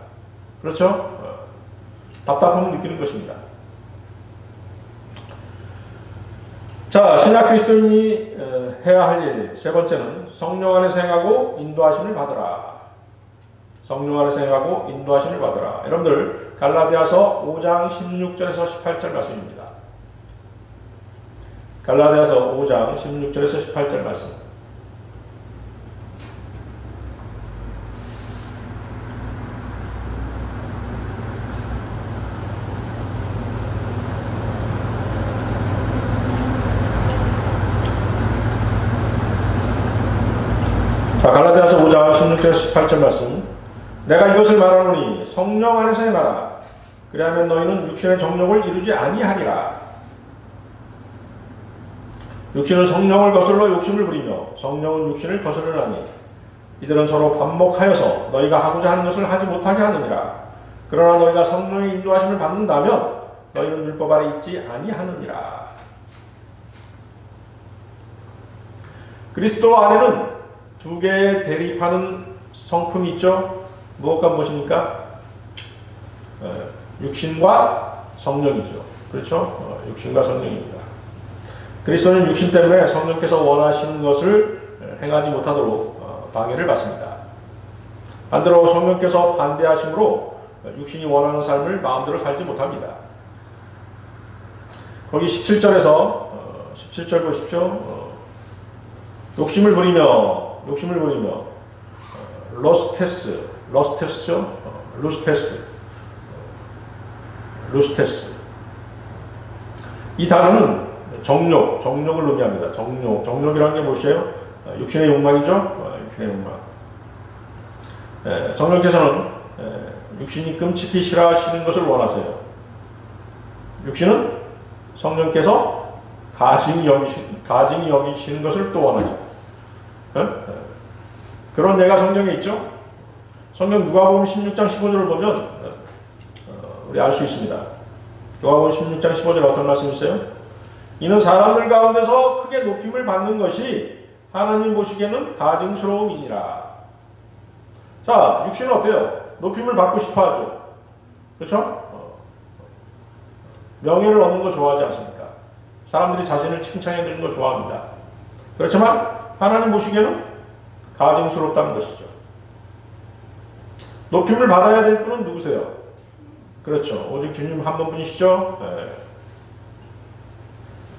[SPEAKER 1] 그렇죠? 답답함을 느끼는 것입니다. 자, 신약 그리스도인이 해야 할 일, 세 번째는 성령 안에서 행하고 인도하심을 받으라. 성령 안에서 행하고 인도하심을 받으라. 여러분들 갈라디아서 5장 16절에서 18절 말씀입니다. 갈라디아서 5장 16절에서 18절 말씀. 갈라디아서 5장 16절에서 18절 말씀. 내가 이것을 말하노니 성령 안에서 행하라. 그리하면 너희는 육신의 정욕을 이루지 아니하리라. 육신은 성령을 거슬러 욕심을 부리며 성령은 육신을 거스르나니 이들은 서로 반목하여서 너희가 하고자 하는 것을 하지 못하게 하느니라. 그러나 너희가 성령의 인도하심을 받는다면 너희는 율법 아래 있지 아니하느니라. 그리스도 안에는 두 개의 대립하는 성품이 있죠. 무엇과 무엇입니까? 육신과 성령이죠. 그렇죠? 육신과 성령입니다. 그리스도는 육신 때문에 성령께서 원하시는 것을 행하지 못하도록 방해를 받습니다. 반대로 성령께서 반대하심으로 육신이 원하는 삶을 마음대로 살지 못합니다. 거기 17절에서 17절 보십시오. 욕심을 부리며 러스테스죠. 루스테스. 이 단어는 정욕을 의미합니다. 정욕이라는 게 무엇이에요? 육신의 욕망이죠. 육신의 욕망. 성령께서는 육신이 끔찍히 싫어하시는 것을 원하세요. 육신은 성령께서 가증히 여기시는 것을 또 원하죠. 그런 예가 성경에 있죠. 성경 누가복음 16장 15절을 보면 우리 알 수 있습니다. 누가복음 16장 15절 어떤 말씀이 있어요? 이는 사람들 가운데서 크게 높임을 받는 것이 하나님 보시기에는 가증스러움이니라. 자, 육신은 어때요? 높임을 받고 싶어 하죠. 그렇죠? 명예를 얻는 거 좋아하지 않습니까? 사람들이 자신을 칭찬해 주는 거 좋아합니다. 그렇지만 하나님 보시기에는 가증스럽다는 것이죠. 높임을 받아야 될 분은 누구세요? 그렇죠. 오직 주님 한 분뿐이시죠. 네.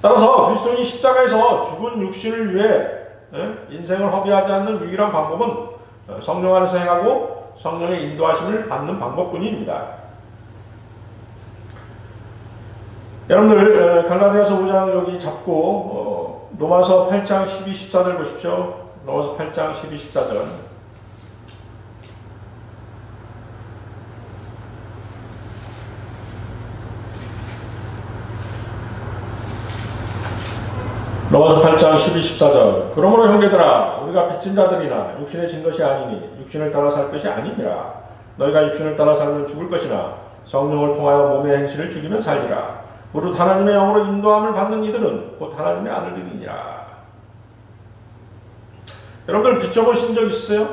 [SPEAKER 1] 따라서 그리스도인이 십자가에서 죽은 육신을 위해 인생을 허비하지 않는 유일한 방법은 성령 안에서 행하고 성령의 인도하심을 받는 방법뿐입니다. 여러분들 갈라디아서 5장 여기 잡고 로마서 8장 12, 14절 보십시오. 로마서 8장 12, 14절. 로마서 8장 12, 14절. 그러므로 형제들아 우리가 빚진 자들이나 육신에 진 것이 아니니 육신을 따라 살 것이 아니니라. 너희가 육신을 따라 살면 죽을 것이나 성령을 통하여 몸의 행실을 죽이면 살리라. 무릇 하나님의 영으로 인도함을 받는 이들은 곧 하나님의 아들들이니라. 여러분들 빚져보신 적 있으세요?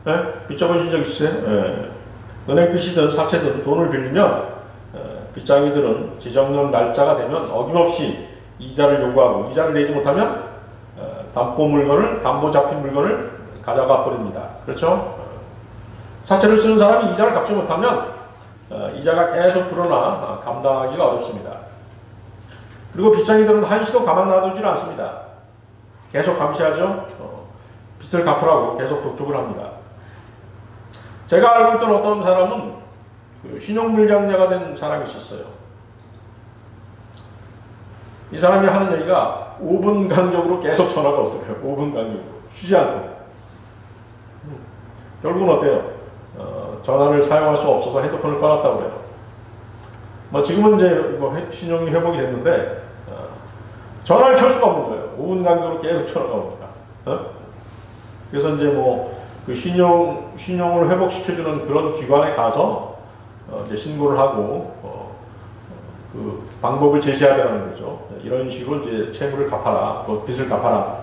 [SPEAKER 1] 네? 빚져보신 적 있으세요? 네. 은행빚이든 사채든 돈을 빌리면 빚쟁이들은 지정령 날짜가 되면 어김없이 이자를 요구하고 이자를 내지 못하면 담보 잡힌 물건을 가져가 버립니다. 그렇죠? 사채를 쓰는 사람이 이자를 갚지 못하면 이자가 계속 불어나 감당하기가 어렵습니다. 그리고 빚쟁이들은 한시도 가만 놔두질 않습니다. 계속 감시하죠. 빚을 갚으라고 계속 독촉을 합니다. 제가 알고 있던 어떤 사람은 신용물량자가 된 사람이 있었어요. 이 사람이 하는 얘기가 5분 간격으로 계속 전화가 오더래요. 5분 간격으로. 쉬지 않고. 결국은 어때요? 전화를 사용할 수 없어서 핸드폰을 꺼놨다고 그래요. 지금은 이제 신용이 회복이 됐는데, 전화를 켤 수가 없는 거예요. 5분 간격으로 계속 전화가 오니까. 그래서 이제 그 신용을 회복시켜주는 그런 기관에 가서, 이제 신고를 하고, 그 방법을 제시해야 되는 거죠. 이런 식으로 이제 채무를 갚아라, 빚을 갚아라,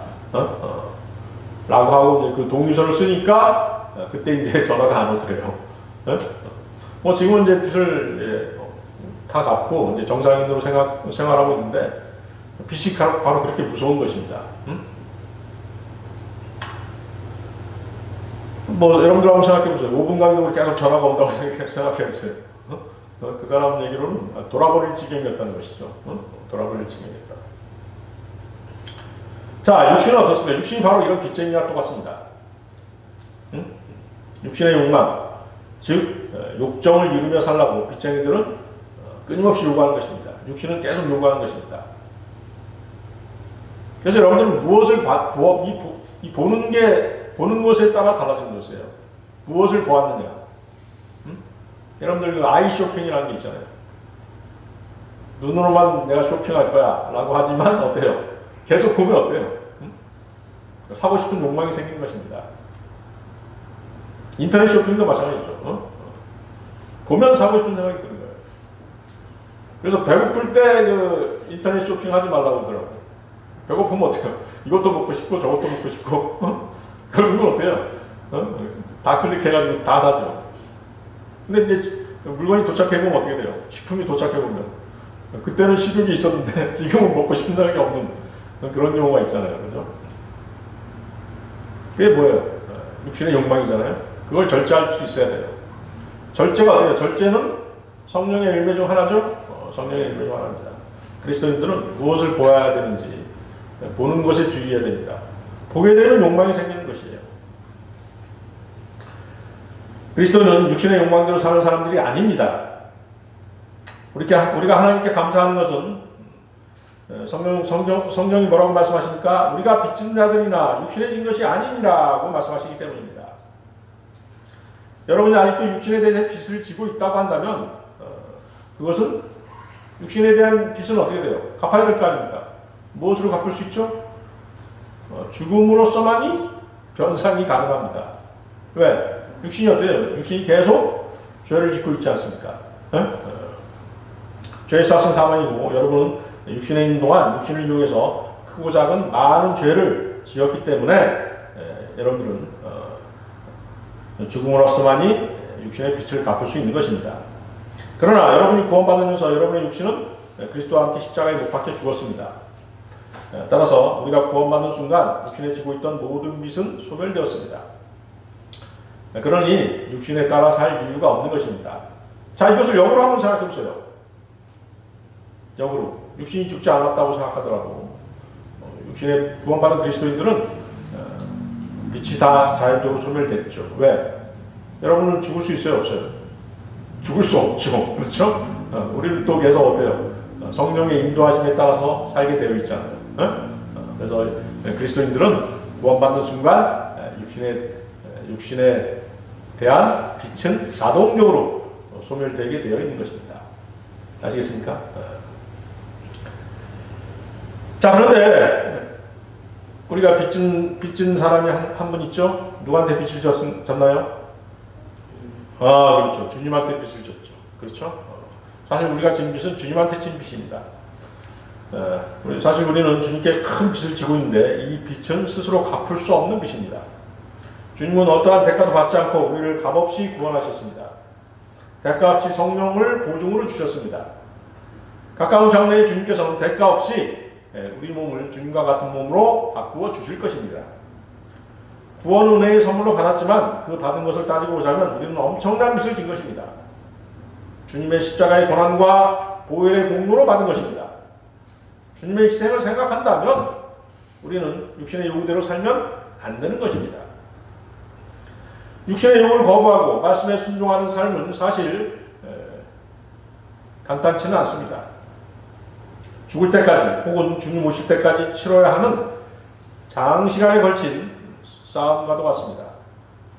[SPEAKER 1] 라고 하고 이제 그 동의서를 쓰니까 그때 이제 전화가 안 오더래요. 지금은 이제 빚을 다 갚고 이제 정상인으로 생활하고 있는데 빚이 바로 그렇게 무서운 것입니다. 뭐 여러분들 한번 생각해보세요. 5분 간격으로 계속 전화가 온다고 생각해보세요. 그 사람 얘기로는 돌아버릴 지경이었다는 것이죠. 돌아버릴 지경이었다. 자, 육신은 어떻습니까? 육신이 바로 이런 빚쟁이와 똑같습니다. 육신의 욕망, 즉 욕정을 이루며 살라고 빚쟁이들은 끊임없이 요구하는 것입니다. 육신은 계속 요구하는 것입니다. 그래서 여러분들은 무엇을 보는 것에 따라 달라지는 것이에요. 무엇을 보았느냐. 여러분들 그 아이 쇼핑이라는 게 있잖아요. 눈으로만 내가 쇼핑할 거야 라고 하지만 어때요? 계속 보면 어때요? 사고 싶은 욕망이 생기는 것입니다. 인터넷 쇼핑도 마찬가지죠. 보면 사고 싶은 생각이 드는 거예요. 그래서 배고플 때 그 인터넷 쇼핑 하지 말라고 하더라고요. 배고프면 어때요? 이것도 먹고 싶고 저것도 먹고 싶고 그런 건 어때요? 다 클릭해가지고 다 사죠. 근데 이제 물건이 도착해보면 어떻게 돼요? 식품이 도착해보면 그때는 식욕이 있었는데 지금은 먹고 싶은 생각이 없는 그런 경우가 있잖아요. 그죠? 그게 뭐예요? 육신의 욕망이잖아요. 그걸 절제할 수 있어야 돼요. 절제가 어때요? 절제는 성령의 열매 중 하나죠? 성령의 열매 중 하나입니다. 그리스도인들은 무엇을 보아야 되는지 보는 것에 주의해야 됩니다. 보게 되는 욕망이 생기는 것이에요. 그리스도는 육신의 욕망대로 사는 사람들이 아닙니다. 우리가 하나님께 감사하는 것은 성경이 뭐라고 말씀하십니까? 우리가 빚진 자들이나 육신에 진 것이 아니니라고 말씀하시기 때문입니다. 여러분이 아직도 육신에 대해 빚을 지고 있다고 한다면 그것은 육신에 대한 빚은 어떻게 돼요? 갚아야 될 거 아닙니까? 무엇으로 갚을 수 있죠? 죽음으로써만이 변상이 가능합니다. 왜? 육신이 어때요? 육신이 계속 죄를 짓고 있지 않습니까? 죄의 싹은 사망이고 여러분은 육신에 있는 동안 육신을 이용해서 크고 작은 많은 죄를 지었기 때문에 여러분들은 죽음으로써만이 육신의 빚을 갚을 수 있는 것입니다. 그러나 여러분이 구원받으면서 여러분의 육신은 그리스도와 함께 십자가에 못 박혀 죽었습니다. 따라서 우리가 구원받는 순간 육신에 지고 있던 모든 빚은 소멸되었습니다. 그러니 육신에 따라 살 이유가 없는 것입니다. 자, 이것을 역으로 한번 생각해 보세요. 역으로 육신이 죽지 않았다고 생각하더라도 육신에 구원받은 그리스도인들은 빛이 다 자연적으로 소멸됐죠. 왜? 여러분은 죽을 수 있어요? 없어요? 죽을 수 없죠. 그렇죠? 우리는 또 계속 어때요? 성령의 인도하심에 따라서 살게 되어 있잖아요. 그래서 그리스도인들은 구원받는 순간 육신에 대한 빛은 자동적으로 소멸되게 되어 있는 것입니다. 아시겠습니까? 자, 그런데 우리가 빚진 사람이 한 분 있죠? 누구한테 빚을 졌나요? 그렇죠. 주님한테 빚을 졌죠. 그렇죠? 사실 우리가 진 빚은 주님한테 진 빚입니다. 사실 우리는 주님께 큰 빚을 지고 있는데 이 빚은 스스로 갚을 수 없는 빚입니다. 주님은 어떠한 대가도 받지 않고 우리를 값없이 구원하셨습니다. 대가 없이 성령을 보증으로 주셨습니다. 가까운 장래에 주님께서는 대가 없이 우리 몸을 주님과 같은 몸으로 바꾸어 주실 것입니다. 구원 은혜의 선물로 받았지만 그 받은 것을 따지고 보자면 우리는 엄청난 빚을 진 것입니다. 주님의 십자가의 고난과 보혈의 공로로 받은 것입니다. 주님의 희생을 생각한다면 우리는 육신의 요구대로 살면 안 되는 것입니다. 육신의 욕을 거부하고 말씀에 순종하는 삶은 사실 간단치는 않습니다. 죽을 때까지 혹은 주님 오실 때까지 치러야 하는 장시간에 걸친 싸움과도 같습니다.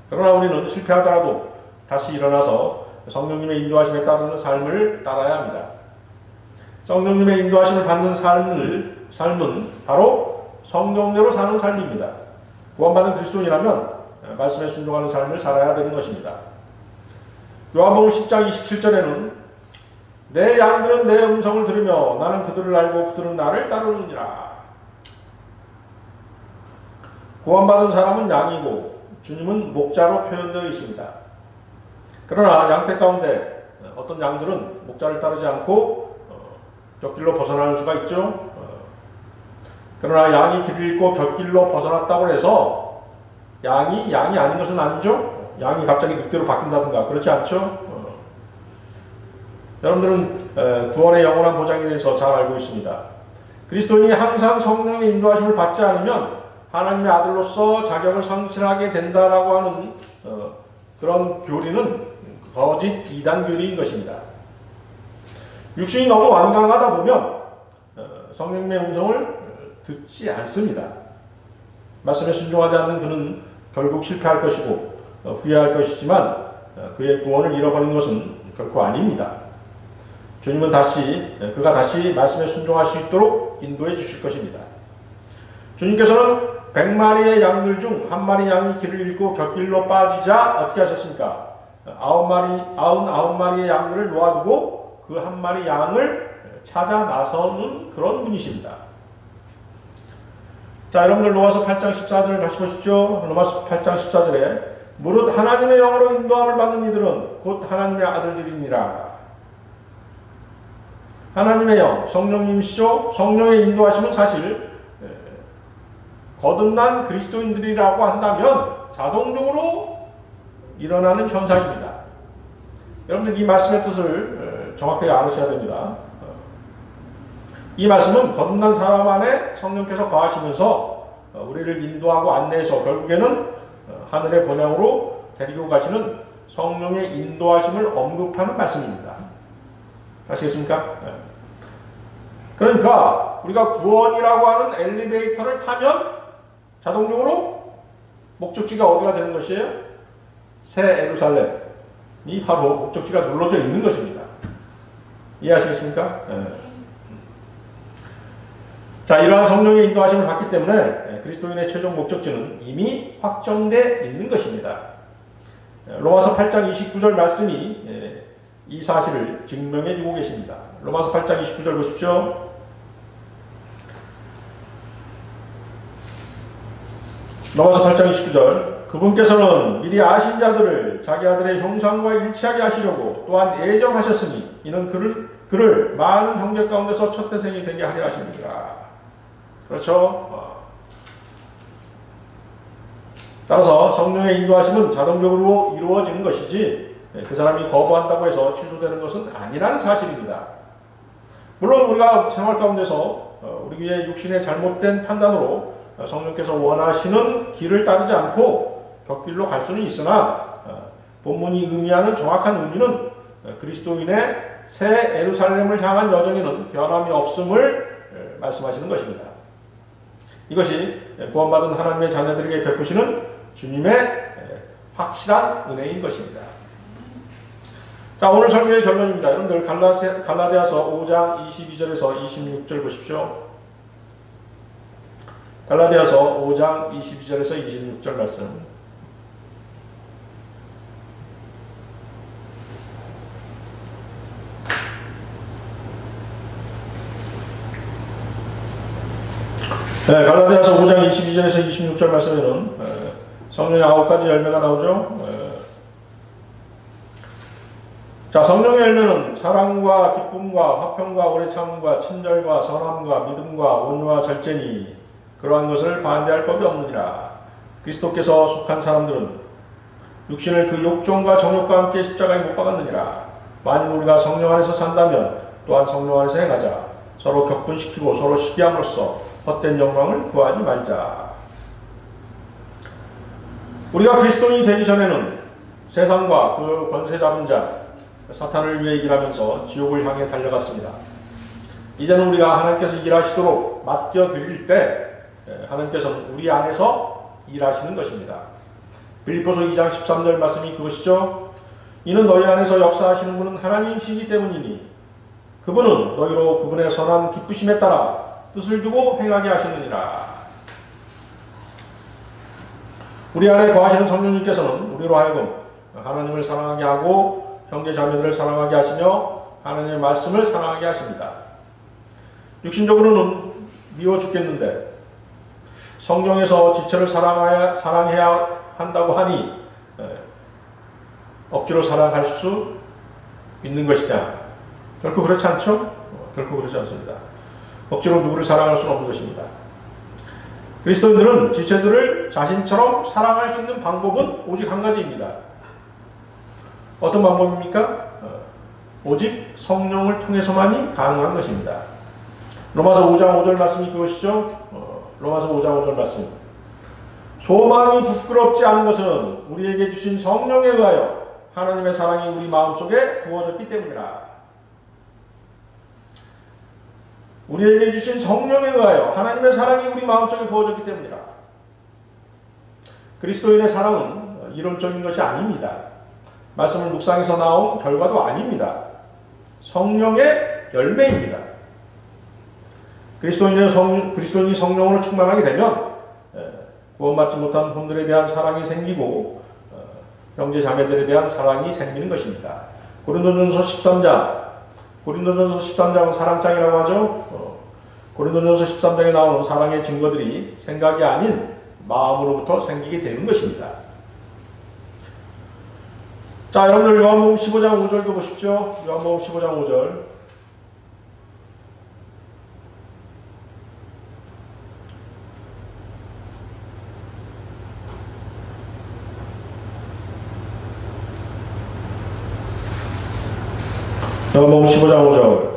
[SPEAKER 1] 그러나 우리는 실패하더라도 다시 일어나서 성령님의 인도하심에 따르는 삶을 따라야 합니다. 성령님의 인도하심을 받는 삶은 바로 성령대로 사는 삶입니다. 구원받은 그리스도인이라면 말씀에 순종하는 삶을 살아야 되는 것입니다. 요한복음 10장 27절에는 내 양들은 내 음성을 들으며 나는 그들을 알고 그들은 나를 따르느니라. 구원받은 사람은 양이고 주님은 목자로 표현되어 있습니다. 그러나 양떼 가운데 어떤 양들은 목자를 따르지 않고 곁길로 벗어나는 수가 있죠. 그러나 양이 길을 잃고 곁길로 벗어났다고 해서 양이 아닌 것은 아니죠. 양이 갑자기 늑대로 바뀐다든가 그렇지 않죠. 여러분들은 구원의 영원한 보장에 대해서 잘 알고 있습니다. 그리스도인이 항상 성령의 인도하심을 받지 않으면 하나님의 아들로서 자격을 상실하게 된다라고 하는 그런 교리는 거짓 이단 교리인 것입니다. 육신이 너무 완강하다 보면 성령의 음성을 듣지 않습니다. 말씀에 순종하지 않는 그는 결국 실패할 것이고 후회할 것이지만 그의 구원을 잃어버린 것은 결코 아닙니다. 주님은 그가 다시 말씀에 순종할 수 있도록 인도해 주실 것입니다. 주님께서는 100마리의 양들 중 한 마리 양이 길을 잃고 곁길로 빠지자 어떻게 하셨습니까? 99마리의 양들을 놓아두고 그 한 마리 양을 찾아 나서는 그런 분이십니다. 자, 여러분들 로마서 8장 14절을 다시 보십시오. 로마서 8장 14절에 무릇 하나님의 영으로 인도함을 받는 이들은 곧 하나님의 아들들이니라. 하나님의 영, 성령님이시죠. 성령의 인도하심은 사실 거듭난 그리스도인들이라고 한다면 자동적으로 일어나는 현상입니다. 여러분들 이 말씀의 뜻을 정확하게 알으셔야 됩니다. 이 말씀은 거듭난 사람 안에 성령께서 거하시면서 우리를 인도하고 안내해서 결국에는 하늘의 본향으로 데리고 가시는 성령의 인도하심을 언급하는 말씀입니다. 아시겠습니까? 그러니까 우리가 구원이라고 하는 엘리베이터를 타면 자동적으로 목적지가 어디가 되는 것이에요? 새 예루살렘이 바로 목적지가 눌러져 있는 것입니다. 이해하시겠습니까? 자, 이러한 성령의 인도하심을 받기 때문에 그리스도인의 최종 목적지는 이미 확정되어 있는 것입니다. 로마서 8장 29절 말씀이 이 사실을 증명해 주고 계십니다. 로마서 8장 29절 보십시오. 로마서 8장 29절 그분께서는 미리 아신 자들을 자기 아들의 형상과 일치하게 하시려고 또한 예정하셨으니 이는 그를 많은 형제 가운데서 첫 태생이 되게 하려 하십니다. 그렇죠? 따라서 성령의 인도하심은 자동적으로 이루어지는 것이지 그 사람이 거부한다고 해서 취소되는 것은 아니라는 사실입니다. 물론 우리가 생활 가운데서 우리의 육신의 잘못된 판단으로 성령께서 원하시는 길을 따르지 않고 곁길로 갈 수는 있으나 본문이 의미하는 정확한 의미는 그리스도인의 새 예루살렘을 향한 여정에는 변함이 없음을 말씀하시는 것입니다. 이것이 구원받은 하나님의 자녀들에게 베푸시는 주님의 확실한 은혜인 것입니다. 자, 오늘 설교의 결론입니다. 여러분들 갈라디아서 5장 22절에서 26절 보십시오. 갈라디아서 5장 22절에서 26절 말씀. 네, 갈라디아서 5장 22절에서 26절 말씀에는 성령의 9가지 열매가 나오죠. 자, 성령의 열매는 사랑과 기쁨과 화평과 오래 참음과 친절과 선함과 믿음과 온유와 절제니 그러한 것을 반대할 법이 없느니라. 그리스도께서 속한 사람들은 육신을 그 욕정과 정욕과 함께 십자가에 못 박았느니라. 만일 우리가 성령 안에서 산다면 또한 성령 안에서 행하자. 서로 격분시키고 서로 시기함으로써 헛된 영광을 구하지 말자. 우리가 그리스도인이 되기 전에는 세상과 그 권세 잡은 자 사탄을 위해 일하면서 지옥을 향해 달려갔습니다. 이제는 우리가 하나님께서 일하시도록 맡겨드릴 때 하나님께서는 우리 안에서 일하시는 것입니다. 빌립보서 2장 13절 말씀이 그것이죠. 이는 너희 안에서 역사하시는 분은 하나님이시기 때문이니 그분은 너희로 그분의 선한 기쁘심에 따라 뜻을 두고 행하게 하시느니라. 우리 안에 거하시는 성령님께서는 우리로 하여금 하나님을 사랑하게 하고 형제 자매들을 사랑하게 하시며 하나님의 말씀을 사랑하게 하십니다. 육신적으로는 미워 죽겠는데 성령에서 지체를 사랑해야 한다고 하니 억지로 사랑할 수 있는 것이냐? 결코 그렇지 않죠? 결코 그렇지 않습니다. 억지로 누구를 사랑할 수는 없는 것입니다. 그리스도인들은 지체들을 자신처럼 사랑할 수 있는 방법은 오직 한 가지입니다. 어떤 방법입니까? 오직 성령을 통해서만이 가능한 것입니다. 로마서 5장 5절 말씀이 그것이죠. 로마서 5장 5절 말씀. 소망이 부끄럽지 않은 것은 우리에게 주신 성령에 의하여 하나님의 사랑이 우리 마음속에 부어졌기 때문이라. 우리에게 주신 성령에 의하여 하나님의 사랑이 우리 마음속에 부어졌기 때문이라. 그리스도인의 사랑은 이론적인 것이 아닙니다. 말씀을 묵상해서 나온 결과도 아닙니다. 성령의 열매입니다. 그리스도인이 성령으로 충만하게 되면 구원받지 못한 혼들에 대한 사랑이 생기고 형제 자매들에 대한 사랑이 생기는 것입니다. 고린도전서 13장은 사랑장이라고 하죠. 고린도전서 13장에 나오는 사랑의 증거들이 생각이 아닌 마음으로부터 생기게 되는 것입니다. 자, 여러분들 요한복음 15장 5절도 보십시오. 요한복음 15장 5절. 요한복음 15장 5절.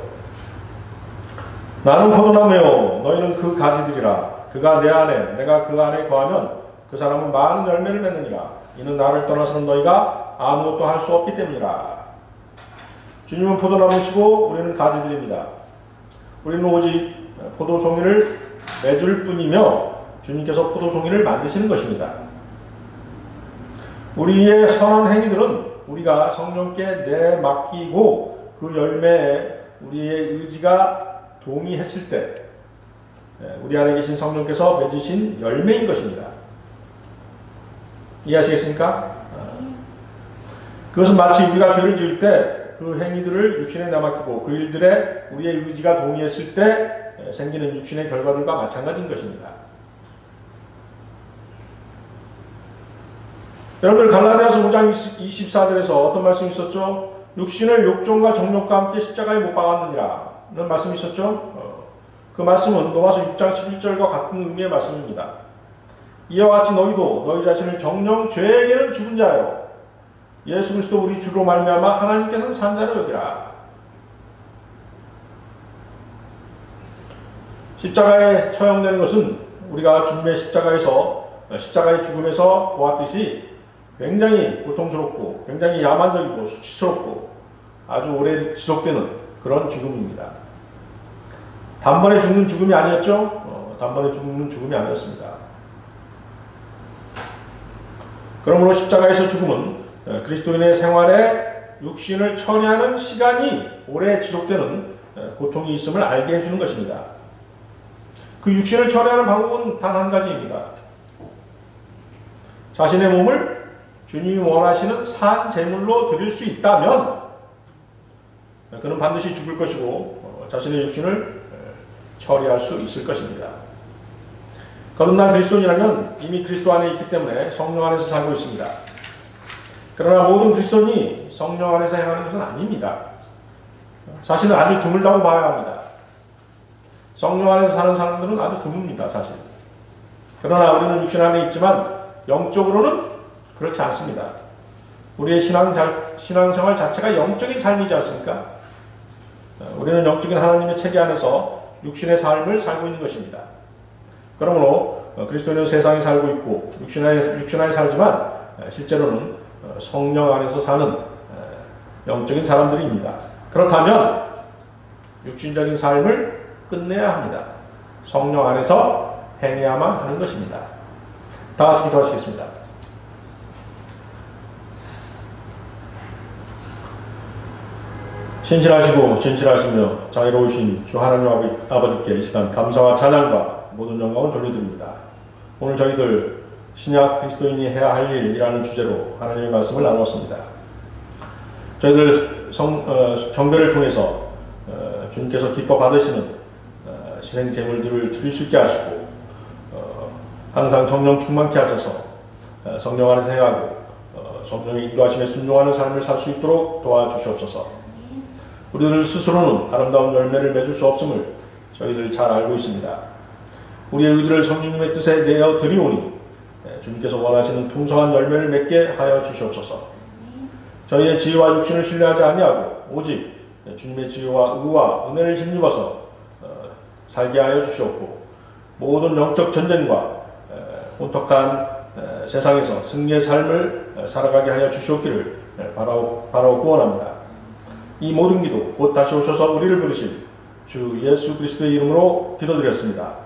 [SPEAKER 1] 나는 포도나무요 너희는 그 가지들이라. 그가 내 안에 내가 그 안에 거하면 그 사람은 많은 열매를 맺느니라. 이는 나를 떠나서는 너희가 아무것도 할 수 없기 때문이라. 주님은 포도나무시고 우리는 가지들입니다. 우리는 오직 포도송이를 맺을 뿐이며 주님께서 포도송이를 만드시는 것입니다. 우리의 선한 행위들은 우리가 성령께 내맡기고 그 열매에 우리의 의지가 동의했을 때 우리 안에 계신 성령께서 맺으신 열매인 것입니다. 이해하시겠습니까? 그것은 마치 우리가 죄를 지을 때 그 행위들을 육신에 내맡기고 그 일들에 우리의 의지가 동의했을 때 생기는 육신의 결과들과 마찬가지인 것입니다. 여러분들 갈라디아서 5장 24절에서 어떤 말씀이 있었죠? 육신을 욕정과 정욕과 함께 십자가에 못 박았느니라 는 말씀이 있었죠. 그 말씀은 로마서 6장 11절과 같은 의미의 말씀입니다. 이와 같이 너희도 너희 자신을 정령 죄에게는 죽은 자요 예수 그리스도 우리 주로 말미암아 하나님께서는 산 자로 여기라. 십자가에 처형되는 것은 우리가 주님의 십자가의 죽음에서 보았듯이 굉장히 고통스럽고 굉장히 야만적이고 수치스럽고 아주 오래 지속되는 그런 죽음입니다. 단번에 죽는 죽음이 아니었죠? 단번에 죽는 죽음이 아니었습니다. 그러므로 십자가에서 죽음은 그리스도인의 생활에 육신을 처리하는 시간이 오래 지속되는 고통이 있음을 알게 해주는 것입니다. 그 육신을 처리하는 방법은 단 한 가지입니다. 자신의 몸을 주님이 원하시는 산 제물로 드릴 수 있다면 그는 반드시 죽을 것이고 자신의 육신을 처리할 수 있을 것입니다. 거듭난 그리스도인이라면 이미 그리스도 안에 있기 때문에 성령 안에서 살고 있습니다. 그러나 모든 그리스도인이 성령 안에서 행하는 것은 아닙니다. 사실은 아주 드물다고 봐야 합니다. 성령 안에서 사는 사람들은 아주 드뭅니다. 사실. 그러나 우리는 육신 안에 있지만 영적으로는 그렇지 않습니다. 우리의 신앙생활 자체가 영적인 삶이지 않습니까? 우리는 영적인 하나님의 체계 안에서 육신의 삶을 살고 있는 것입니다. 그러므로 그리스도인은 세상에 살고 있고 육신 안에 살지만 실제로는 성령 안에서 사는 영적인 사람들입니다. 그렇다면 육신적인 삶을 끝내야 합니다. 성령 안에서 행해야만 하는 것입니다. 다 같이 기도하시겠습니다. 신실하시고 진실하시며 자애로우신 주 하나님 아버지께 이 시간 감사와 찬양과 모든 영광을 돌려드립니다. 오늘 저희들 신약 그리스도인이 해야 할 일이라는 주제로 하나님의 말씀을 나누었습니다. 저희들 경배를 통해서 주님께서 기뻐 받으시는 희생 제물들을 드릴 수 있게 하시고 항상 성령 충만케 하셔서 성령 안에서 행하고 성령의 인도하심에 순종하는 삶을 살 수 있도록 도와주시옵소서. 우리들 스스로는 아름다운 열매를 맺을 수 없음을 저희들 잘 알고 있습니다. 우리의 의지를 성령님의 뜻에 내어 드리오니 주님께서 원하시는 풍성한 열매를 맺게 하여 주시옵소서. 저희의 지혜와 육신을 신뢰하지 아니하고 오직 주님의 지혜와 의와 은혜를 힘입어서 살게 하여 주시옵고, 모든 영적 전쟁과 혼탁한 세상에서 승리의 삶을 살아가게 하여 주시옵기를 바라고 구원합니다. 이 모든 기도 곧 다시 오셔서 우리를 부르실 주 예수 그리스도의 이름으로 기도드렸습니다.